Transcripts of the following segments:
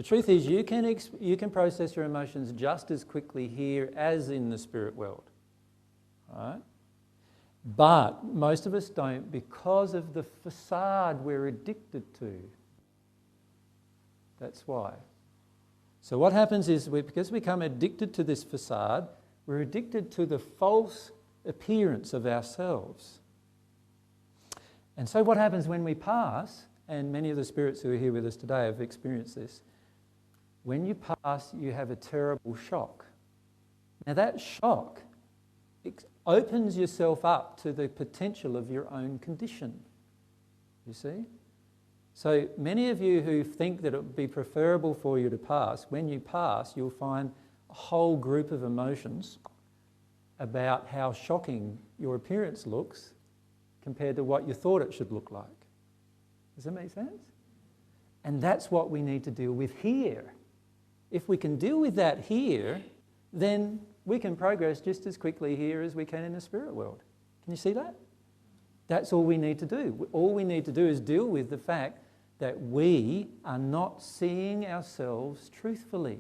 The truth is you can process your emotions just as quickly here as in the spirit world. Right? But most of us don't because of the facade we're addicted to. That's why. So what happens is because we become addicted to this facade, we're addicted to the false appearance of ourselves. And so what happens when we pass, and many of the spirits who are here with us today have experienced this, when you pass, you have a terrible shock. Now that shock opens yourself up to the potential of your own condition. You see? So many of you who think that it would be preferable for you to pass, when you pass, you'll find a whole group of emotions about how shocking your appearance looks compared to what you thought it should look like. Does that make sense? And that's what we need to deal with here. If we can deal with that here, then we can progress just as quickly here as we can in the spirit world. Can you see that? That's all we need to do. All we need to do is deal with the fact that we are not seeing ourselves truthfully.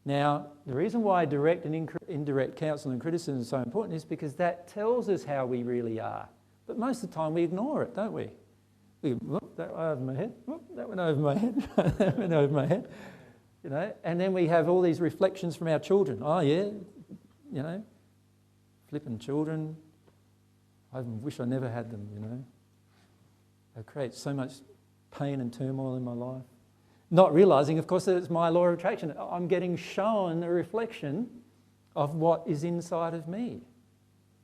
Now, the reason why direct and indirect counsel and criticism is so important is because that tells us how we really are. But most of the time we ignore it, don't we? Whoop, that went over my head. Whoop, that went over my head. That went over my head. You know, and then we have all these reflections from our children. Oh yeah, you know, flipping children. I wish I never had them, you know. They create so much pain and turmoil in my life. Not realising, of course, that it's my law of attraction. I'm getting shown a reflection of what is inside of me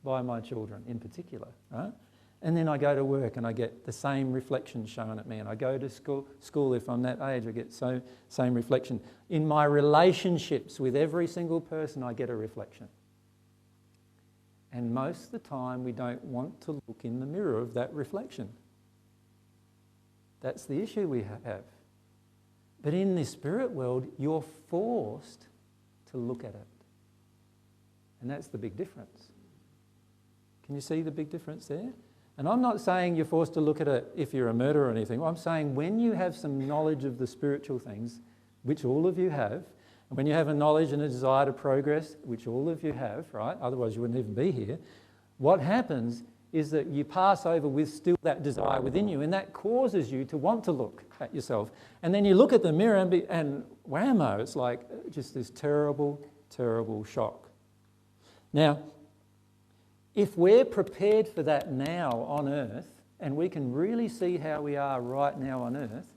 by my children in particular, right? And then I go to work and I get the same reflection shown at me. And I go to school if I'm that age, I get same reflection. In my relationships with every single person, I get a reflection. And most of the time, we don't want to look in the mirror of that reflection. That's the issue we have. But in the spirit world, you're forced to look at it. And that's the big difference. Can you see the big difference there? And I'm not saying you're forced to look at it if you're a murderer or anything. I'm saying when you have some knowledge of the spiritual things, which all of you have, and when you have a knowledge and a desire to progress, which all of you have, right? Otherwise you wouldn't even be here. What happens is that you pass over with still that desire within you, and that causes you to want to look at yourself. And then you look at the mirror and whammo, it's like just this terrible, terrible shock. Now, if we're prepared for that now on earth, and we can really see how we are right now on earth,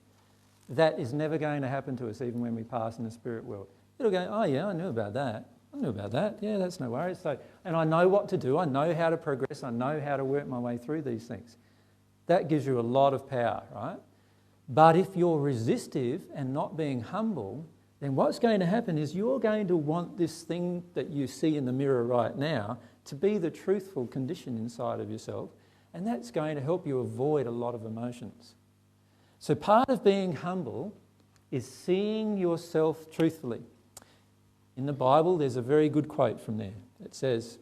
that is never going to happen to us even when we pass in the spirit world. It'll go, oh yeah, I knew about that. I knew about that. Yeah, that's no worries. So, and I know what to do. I know how to progress. I know how to work my way through these things. That gives you a lot of power, right? But if you're resistive and not being humble, then what's going to happen is you're going to want this thing that you see in the mirror right now to be the truthful condition inside of yourself, and that's going to help you avoid a lot of emotions. So part of being humble is seeing yourself truthfully. In the Bible, there's a very good quote from there. It says,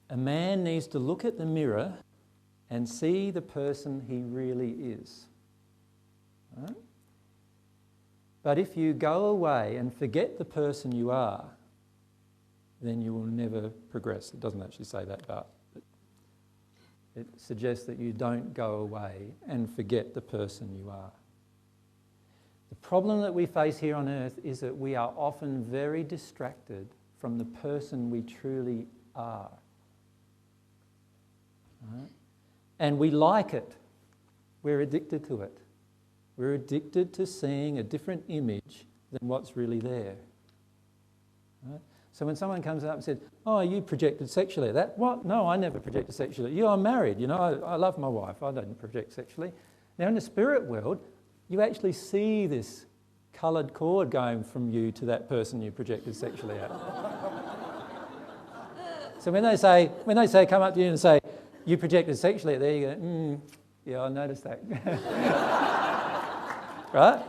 "A man needs to look at the mirror and see the person he really is." Right? But if you go away and forget the person you are, then you will never progress. It doesn't actually say that, but it suggests that you don't go away and forget the person you are. The problem that we face here on earth is that we are often very distracted from the person we truly are. Right? And we like it. We're addicted to it. We're addicted to seeing a different image than what's really there. Right? So when someone comes up and says, "Oh, you projected sexually." That, what? No, I never projected sexually. You are married, you know, I love my wife. I don't project sexually. Now in the spirit world, you actually see this coloured cord going from you to that person you projected sexually at. So when they say, come up to you and say, "You projected sexually," there you go, yeah, I noticed that. Right?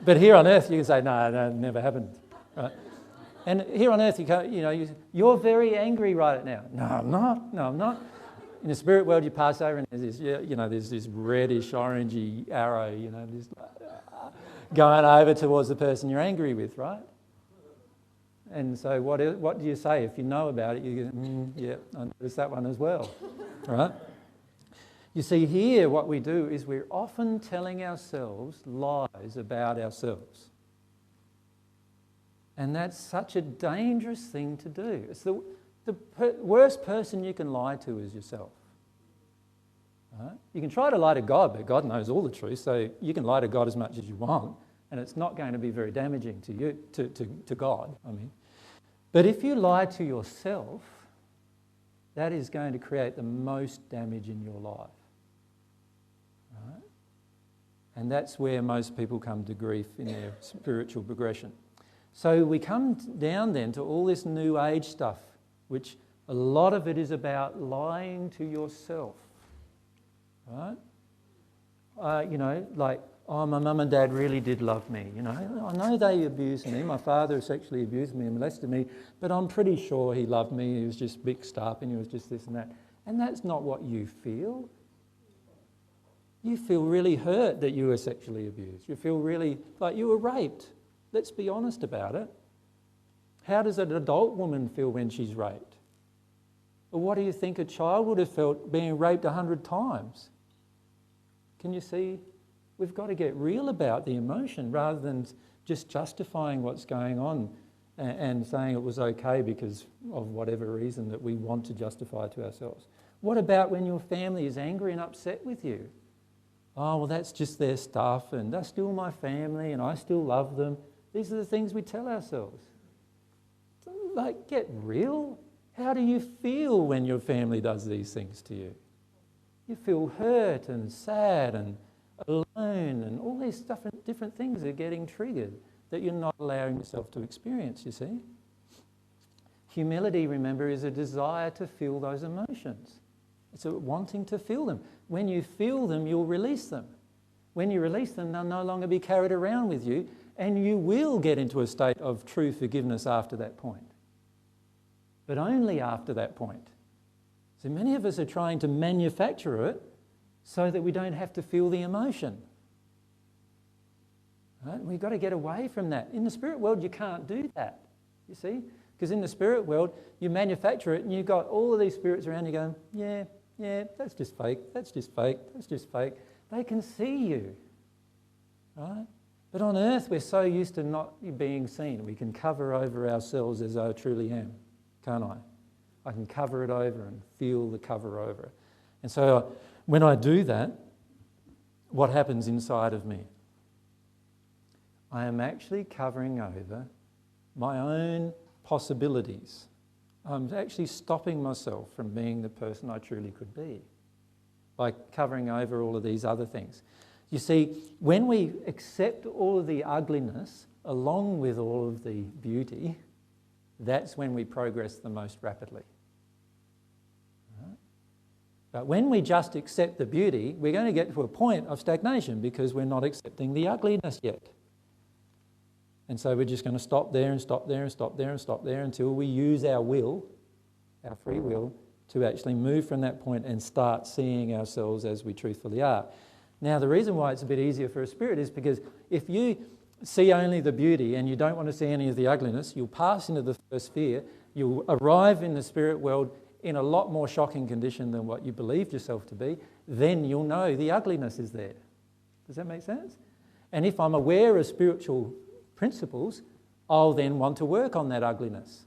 But here on earth you can say, no, it never happened. Right? And here on earth, you're very angry right now. No, I'm not. No, I'm not. In the spirit world, you pass over and there's this, there's this reddish, orangey arrow, this going over towards the person you're angry with, right? And so what do you say? If you know about it, you go, yeah, I noticed that one as well, right? You see, here what we do is we're often telling ourselves lies about ourselves. And that's such a dangerous thing to do. It's the worst person you can lie to is yourself. Right? You can try to lie to God, but God knows all the truth, so you can lie to God as much as you want, and it's not going to be very damaging to you, to God, I mean. But if you lie to yourself, that is going to create the most damage in your life. Right? And that's where most people come to grief in their spiritual progression. So we come down then to all this New Age stuff, which a lot of it is about lying to yourself. Right? Like, oh, my mum and dad really did love me. I know they abused me. My father sexually abused me and molested me, but I'm pretty sure he loved me. He was just mixed up and he was just this and that. And that's not what you feel. You feel really hurt that you were sexually abused. You feel really like you were raped. Let's be honest about it. How does an adult woman feel when she's raped? Or what do you think a child would have felt being raped 100 times? Can you see? We've got to get real about the emotion rather than just justifying what's going on and saying it was okay because of whatever reason that we want to justify to ourselves. What about when your family is angry and upset with you? Oh, well, that's just their stuff and they're still my family and I still love them. These are the things we tell ourselves. Like, get real. How do you feel when your family does these things to you? You feel hurt and sad and alone and all these different things are getting triggered that you're not allowing yourself to experience, you see. Humility, remember, is a desire to feel those emotions. It's a wanting to feel them. When you feel them, you'll release them. When you release them, they'll no longer be carried around with you and you will get into a state of true forgiveness after that point. But only after that point. So many of us are trying to manufacture it so that we don't have to feel the emotion. Right? We've got to get away from that. In the spirit world, you can't do that, you see? Because in the spirit world, you manufacture it and you've got all of these spirits around you going, yeah, that's just fake, that's just fake, that's just fake. They can see you, right? But on earth, we're so used to not being seen. We can cover over ourselves as I truly am, can't I? I can cover it over and feel the cover over it. And so when I do that, what happens inside of me? I am actually covering over my own possibilities. I'm actually stopping myself from being the person I truly could be by covering over all of these other things. You see, when we accept all of the ugliness along with all of the beauty, that's when we progress the most rapidly. But when we just accept the beauty, we're going to get to a point of stagnation because we're not accepting the ugliness yet. And so we're just going to stop there and stop there and stop there and stop there until we use our will, our free will, to actually move from that point and start seeing ourselves as we truthfully are. Now, the reason why it's a bit easier for a spirit is because if you see only the beauty and you don't want to see any of the ugliness, you'll pass into the first sphere, you'll arrive in the spirit world in a lot more shocking condition than what you believed yourself to be, then you'll know the ugliness is there. Does that make sense? And if I'm aware of spiritual principles, I'll then want to work on that ugliness.